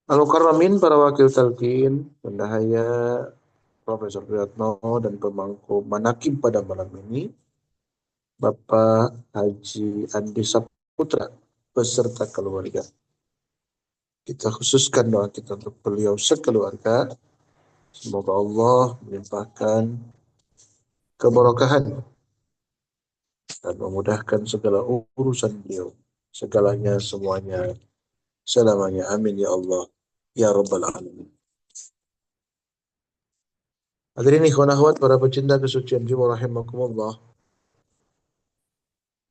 Al-Mukarramin para wakil talqin, bendahaya Profesor Wiratno dan pemangku manakib pada malam ini, Bapak Haji Andi Saputra beserta keluarga. Kita khususkan doa kita untuk beliau sekeluarga. Semoga Allah melimpahkan keberkahan dan memudahkan segala urusan beliau. Segalanya, semuanya, selamanya. Amin ya Allah. Ya Rabbal Alamin. Hadirin ikhwan akhwat para pecinta kesucian jiwa rahimakumullah.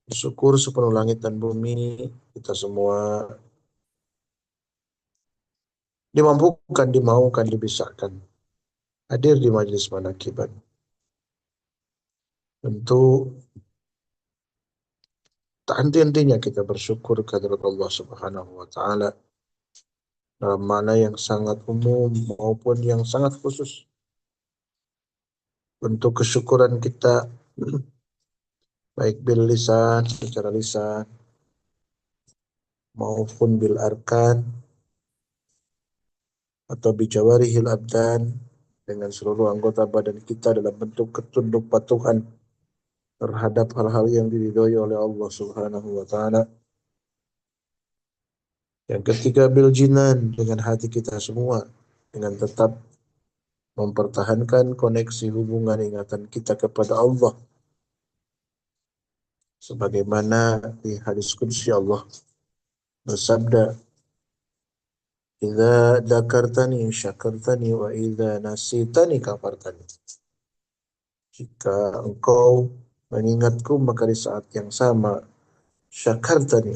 Bersyukur sepenuh langit dan bumi kita semua dimampukan, dimaukan, dibisakan hadir di majelis manakiban. Tentu tak henti-hentinya kita bersyukur kehadirat Allah Subhanahu wa taala dalam mana yang sangat umum maupun yang sangat khusus. Bentuk kesyukuran kita baik bil lisan secara lisan maupun bil arkan atau bijawarihil abdan dengan seluruh anggota badan kita dalam bentuk ketunduk patuhan terhadap hal-hal yang diridhoi oleh Allah Subhanahu wa taala. Yang ketiga bil jinan dengan hati kita semua dengan tetap mempertahankan koneksi hubungan ingatan kita kepada Allah sebagaimana di hadis qudsi Allah bersabda, "Idza dzakartani syakartani wa idza nasitani kafartani." Jika engkau mengingatku maka di saat yang sama syakartani,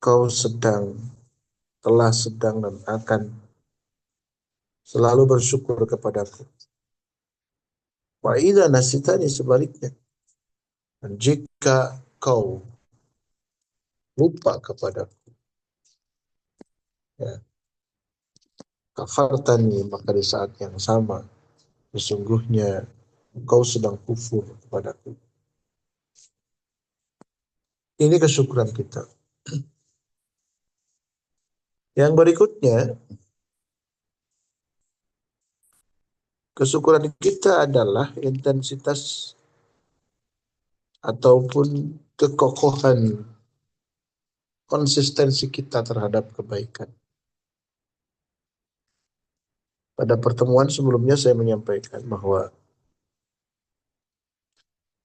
kau telah sedang dan akan selalu bersyukur kepadaku. Wa idza nasitani sebaliknya, dan jika kau lupa kepadaku, ya, kafartani maka di saat yang sama sesungguhnya kau sedang kufur kepadaku. Ini kesyukuran kita. Yang berikutnya, kesyukuran kita adalah intensitas ataupun kekokohan konsistensi kita terhadap kebaikan. Pada pertemuan sebelumnya saya menyampaikan bahwa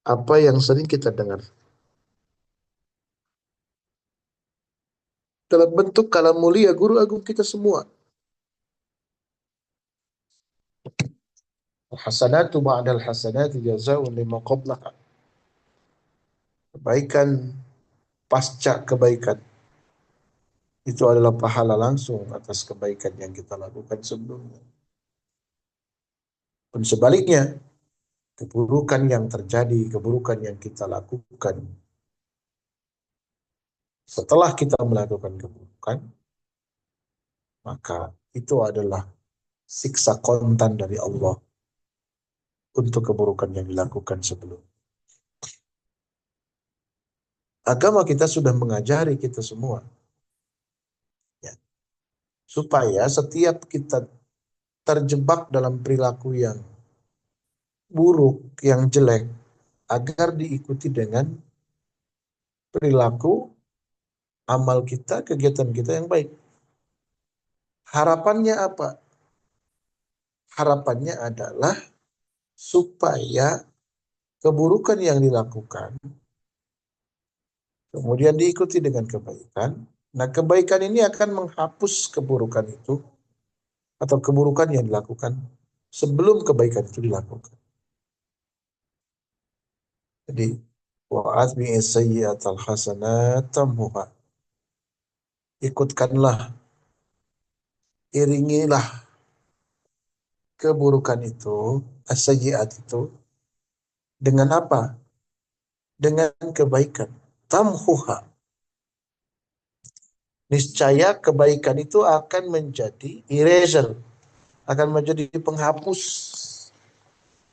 apa yang sering kita dengar dalam bentuk kalam mulia guru agung kita semua. Hasanatu ba'dal hasanati jazaa'un lima qablaha. Kebaikan pasca kebaikan itu adalah pahala langsung atas kebaikan yang kita lakukan sebelumnya. Dan sebaliknya, keburukan yang terjadi, keburukan yang kita lakukan setelah kita melakukan keburukan, maka itu adalah siksa kontan dari Allah untuk keburukan yang dilakukan sebelum. Agama kita sudah mengajari kita semua, ya, supaya setiap kita terjebak dalam perilaku yang buruk, yang jelek, agar diikuti dengan perilaku amal kita, kegiatan kita yang baik. Harapannya apa? Harapannya adalah supaya keburukan yang dilakukan kemudian diikuti dengan kebaikan. Nah, kebaikan ini akan menghapus keburukan itu atau keburukan yang dilakukan sebelum kebaikan itu dilakukan. Jadi, wa'atbi'is sayyi'atal hasanat tamhuha. Ikutkanlah, iringilah keburukan itu, as-sayyi'at itu, dengan apa? Dengan kebaikan. Tamhuha. Niscaya kebaikan itu akan menjadi eraser, akan menjadi penghapus,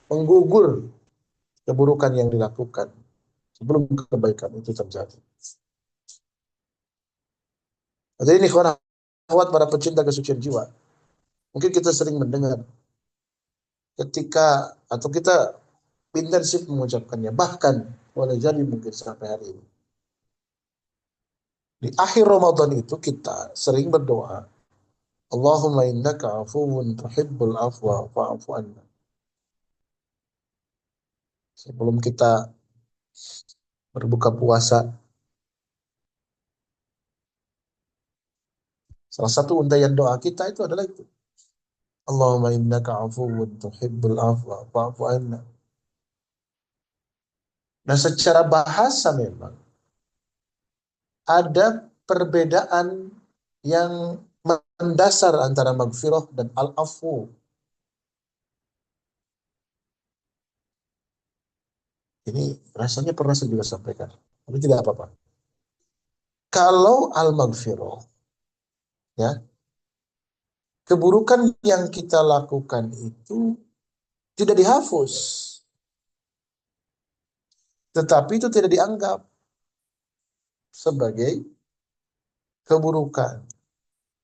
penggugur keburukan yang dilakukan sebelum kebaikan itu terjadi. Jadi ini Buat para pecinta kesucian jiwa, mungkin kita sering mendengar ketika atau kita intensif mengucapkannya, bahkan boleh jadi mungkin sampai hari ini. Di akhir Ramadan itu kita sering berdoa, Allahumma innaka afuwun tuhibbul afwa fa'fu anna. Sebelum kita berbuka puasa, salah satu untayan doa kita itu adalah itu. Allahumma innaka afuwun tuhibbul afwa fa'fu anna. Nah, secara bahasa memang ada perbedaan yang mendasar antara magfirah dan al-afu. Ini rasanya pernah saya juga sampaikan, tapi tidak apa-apa. Kalau al-maghfirah, ya, keburukan yang kita lakukan itu tidak dihapus, tetapi itu tidak dianggap sebagai keburukan.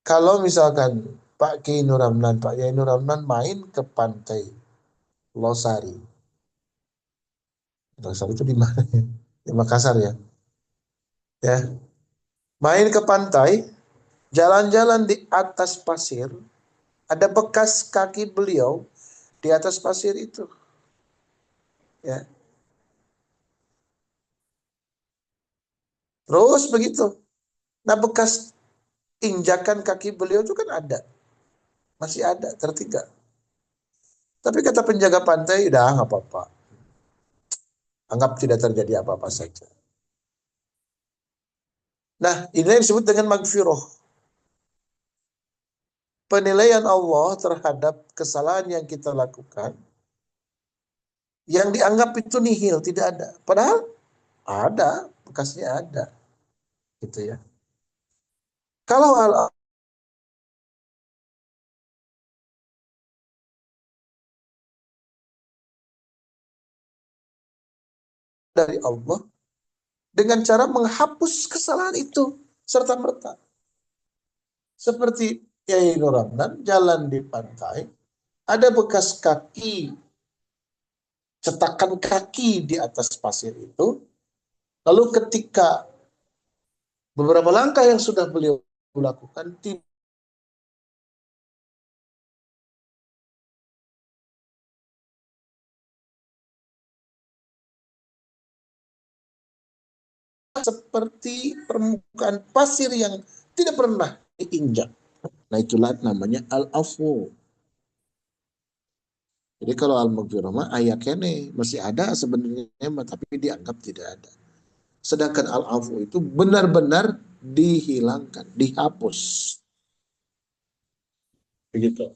Kalau misalkan Pak Kiai Nur Ramlan, Pak Kiai Nur Ramlan main ke pantai Losari. Losari itu di mana ya? Di Makassar ya. Ya, main ke pantai, jalan-jalan di atas pasir, ada bekas kaki beliau di atas pasir itu. Ya, terus begitu. Nah, bekas injakan kaki beliau itu kan ada, masih ada, tertinggal. Tapi kata penjaga pantai, udah nggak apa-apa, anggap tidak terjadi apa-apa saja. Nah, ini yang disebut dengan magfirah. Penilaian Allah terhadap kesalahan yang kita lakukan, yang dianggap itu nihil, tidak ada. Padahal ada, bekasnya ada, gitu ya. Kalau hal dari Allah dengan cara menghapus kesalahan itu serta merta. Seperti Kiai Nur Ramlan jalan di pantai, ada bekas kaki, cetakan kaki di atas pasir itu. Lalu ketika beberapa langkah yang sudah beliau lakukan, seperti permukaan pasir yang tidak pernah diinjak. Nah, itulah namanya al-afu. Jadi kalau al-maghfirah mah ayat kene masih ada sebenarnya, tapi dianggap tidak ada. Sedangkan al-afu itu benar-benar dihilangkan, dihapus. Begitu.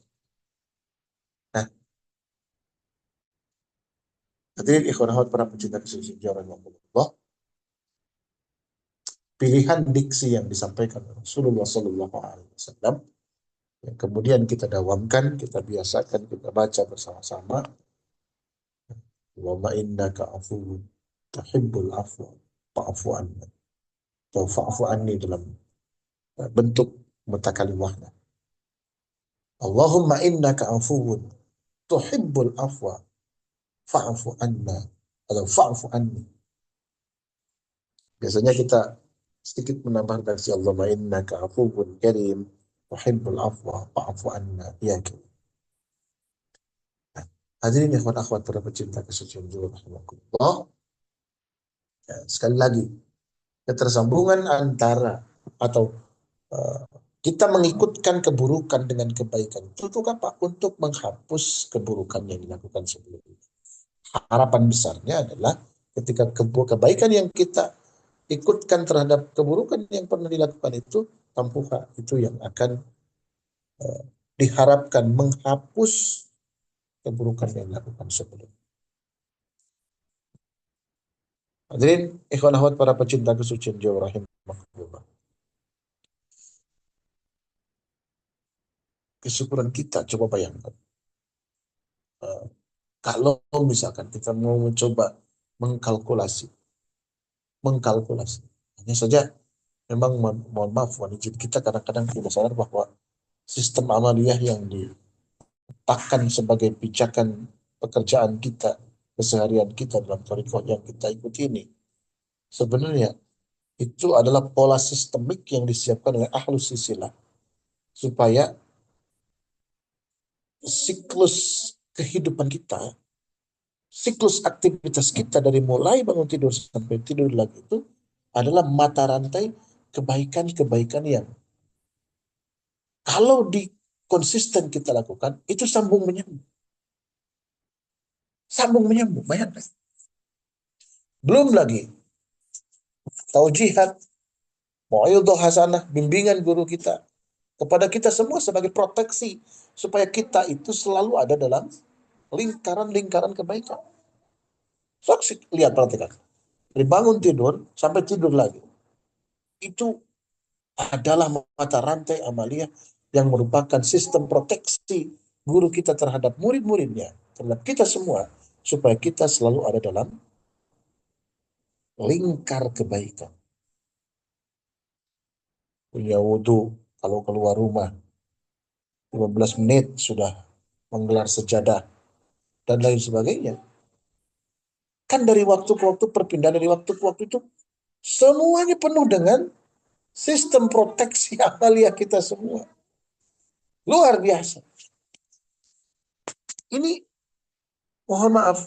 Nah, hadirin ikhwan akhwat para pecinta kesucian Allah, pilihan diksi yang disampaikan Rasulullah Sallallahu Alaihi Wasallam, yang kemudian kita dawamkan, kita biasakan, kita baca bersama-sama. Wa ma innaka afuwwun tuhibbul afwa fa'fu anni. Atau fa'fu anni dalam bentuk mutakalim wahda. Allahumma innaka afuwwun tuhibbul afwa fa'fu anna. Atau fa'fu anni. Biasanya kita sedikit menambah redaksi Allahumma innaka afuwwun karim tuhibbul afwa fa'fu anna. Ya karim. Hadirin ikhwan akhwat para pecinta kesucian jiwa rahimakumullah. Ya, sekali lagi, ketersambungan antara atau uh, kita mengikutkan keburukan dengan kebaikan itu untuk apa? Untuk menghapus keburukan yang dilakukan sebelumnya. Harapan besarnya adalah ketika kebaikan yang kita ikutkan terhadap keburukan yang pernah dilakukan itu, tampuha itu yang akan uh, diharapkan menghapus keburukan yang dilakukan sebelumnya. Hadirin ikhwan akhwat para pecinta kesucian jiwa rahimahullah. Kesyukuran kita, coba bayangkan. Eh, Kalau misalkan kita mau mencoba mengkalkulasi, mengkalkulasi. Hanya saja Memang mohon maaf, wajib kita kadang-kadang tidak sadar bahwa sistem amaliyah yang diletakkan sebagai pijakan pekerjaan kita, keseharian kita dalam tarekat yang kita ikuti ini, sebenarnya itu adalah pola sistemik yang disiapkan oleh ahlus silsilah supaya siklus kehidupan kita, siklus aktivitas kita dari mulai bangun tidur sampai tidur lagi itu adalah mata rantai kebaikan-kebaikan yang kalau di konsisten kita lakukan, itu sambung menyambung. Sambung menyambung, bayangkan. Belum lagi taujihat, mu'ayudah hasanah, bimbingan guru kita kepada kita semua sebagai proteksi supaya kita itu selalu ada dalam lingkaran-lingkaran kebaikan. So, lihat, perhatikan. Dari bangun tidur sampai tidur lagi. Itu adalah mata rantai amalia yang merupakan sistem proteksi guru kita terhadap murid-muridnya, terhadap kita semua, supaya kita selalu ada dalam lingkar kebaikan. Punya wudhu, kalau keluar rumah, 15 menit sudah menggelar sejadah, dan lain sebagainya. Kan dari waktu ke waktu, perpindahan dari waktu ke waktu itu, semuanya penuh dengan sistem proteksi amalia kita semua. Luar biasa. Ini, mohon maaf,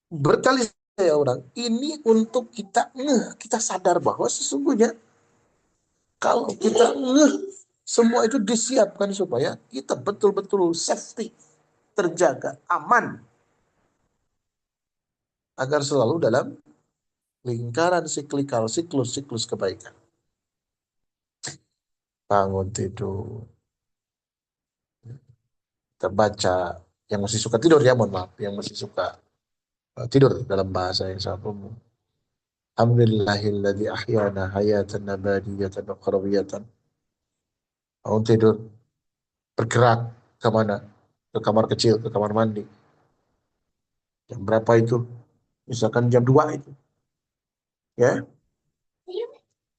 berkali saya orang, ini untuk kita sadar bahwa sesungguhnya kalau kita semua itu disiapkan supaya kita betul-betul safety, terjaga, aman, agar selalu dalam lingkaran siklikal, siklus kebaikan. Bangun tidur, kita baca, yang masih suka tidur ya, mohon maaf, yang masih suka tidur dalam bahasa yang sangat umum. Alhamdulillahilladzi ahyana hayatan nabadiyatan wa qarawiyatan. Bangun tidur, bergerak kemana? Ke kamar kecil, ke kamar mandi. Jam berapa itu? Misalkan jam 2 itu. Ya,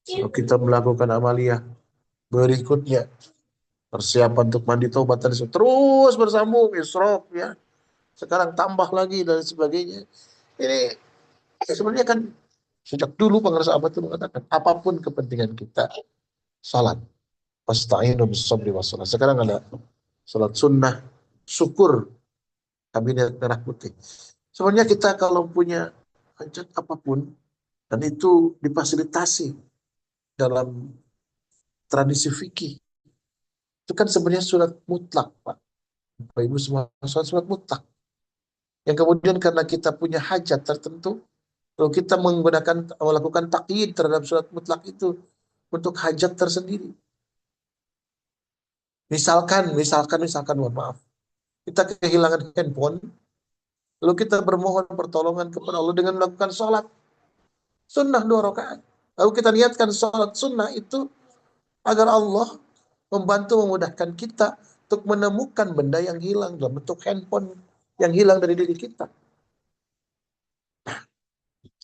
kalau kita melakukan amaliyah berikutnya, persiapan untuk mandi taubatan terus bersambung, isrok ya. Sekarang tambah lagi dan sebagainya. Ini sebenarnya kan sejak dulu para sahabat itu mengatakan apapun kepentingan kita, salat. Pasta'inu bis sabri wassalah. Sekarang ada salat sunnah, syukur, kabinet merah putih. Sebenarnya kita kalau punya hajat apapun dan itu difasilitasi dalam tradisi fikih, itu kan sebenarnya surat mutlak, Pak. Bapak Ibu semua, surat mutlak. Yang kemudian karena kita punya hajat tertentu, kalau kita melakukan takyid terhadap surat mutlak itu untuk hajat tersendiri. Misalkan, mohon maaf, kita kehilangan handphone, lalu kita bermohon pertolongan kepada Allah dengan melakukan sholat sunnah 2 rakaat. Lalu kita niatkan sholat sunnah itu agar Allah membantu memudahkan kita untuk menemukan benda yang hilang dalam bentuk handphone yang hilang dari diri kita.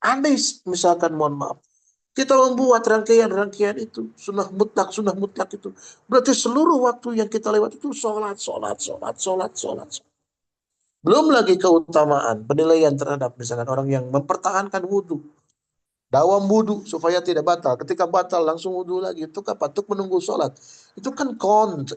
Andai misalkan, mohon maaf, kita membuat rangkaian-rangkaian itu, sunnah mutlak itu. Berarti seluruh waktu yang kita lewat itu sholat. Belum lagi keutamaan, penilaian terhadap misalkan orang yang mempertahankan wudhu. Dawam wudhu supaya tidak batal. Ketika batal langsung wudhu lagi. Itu apa? Untuk menunggu sholat. Itu kan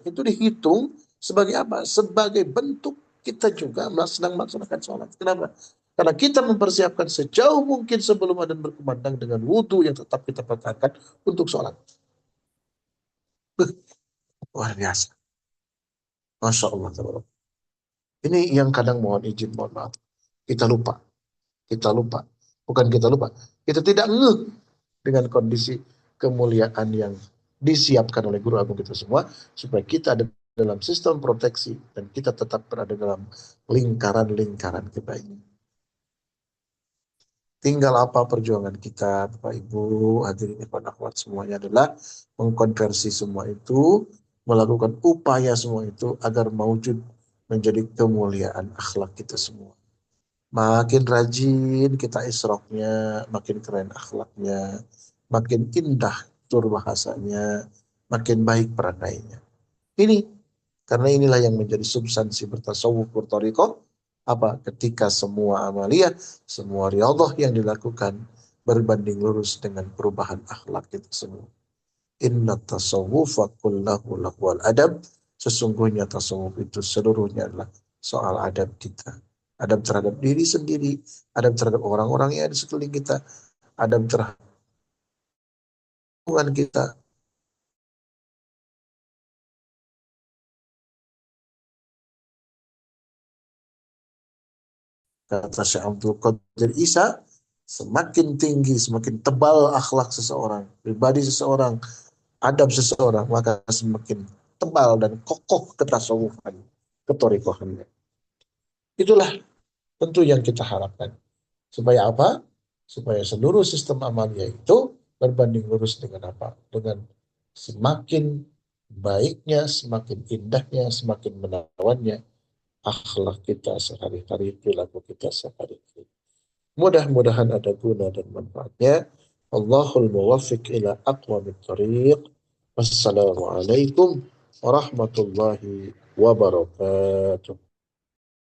itu dihitung sebagai apa? Sebagai bentuk kita juga sedang melaksanakan sholat. Kenapa? Karena kita mempersiapkan sejauh mungkin sebelum adzan berkumandang dengan wudhu yang tetap kita pertahankan untuk sholat. Luar biasa. Masya Allah. Ini yang kadang mohon izin, mohon maaf. Kita lupa. Bukan kita lupa. Kita tidak ngeh dengan kondisi kemuliaan yang disiapkan oleh guru agung kita semua, supaya kita ada dalam sistem proteksi dan kita tetap berada dalam lingkaran-lingkaran kebaikan. Tinggal apa perjuangan kita, Bapak Ibu, hadirin ikhwan akhwat semuanya adalah mengkonversi semua itu, melakukan upaya semua itu agar mewujud menjadi kemuliaan akhlak kita semua. Makin rajin kita isroknya, makin keren akhlaknya, makin indah tutur bahasanya, makin baik perangainya. Ini karena inilah yang menjadi substansi bertasawuf berthariqah, apa? Ketika semua amaliyah, semua riyadhah yang dilakukan berbanding lurus dengan perubahan akhlak kita semua. Inna tasawwufa kullahu lahwal adab. Sesungguhnya tasawuf itu seluruhnya adalah soal adab kita. Adab terhadap diri sendiri, adab terhadap orang-orang yang ada di sekeliling kita, adab terhadap hubungan kita. Kata Syekh Abdul Qadir Isa, semakin tinggi, semakin tebal akhlak seseorang, pribadi seseorang, adab seseorang, maka semakin tebal dan kokoh ketasawufan, ketorikohannya. Itulah tentu yang kita harapkan. Supaya apa? Supaya seluruh sistem amalia itu berbanding lurus dengan apa? Dengan semakin baiknya, semakin indahnya, semakin menawannya akhlak kita sehari-hari, perilaku kita sehari-hari. Mudah-mudahan ada guna dan manfaatnya. Allahul muwaffiq ila aqwamit thariq. Wassalamualaikum warahmatullahi wabarakatuh.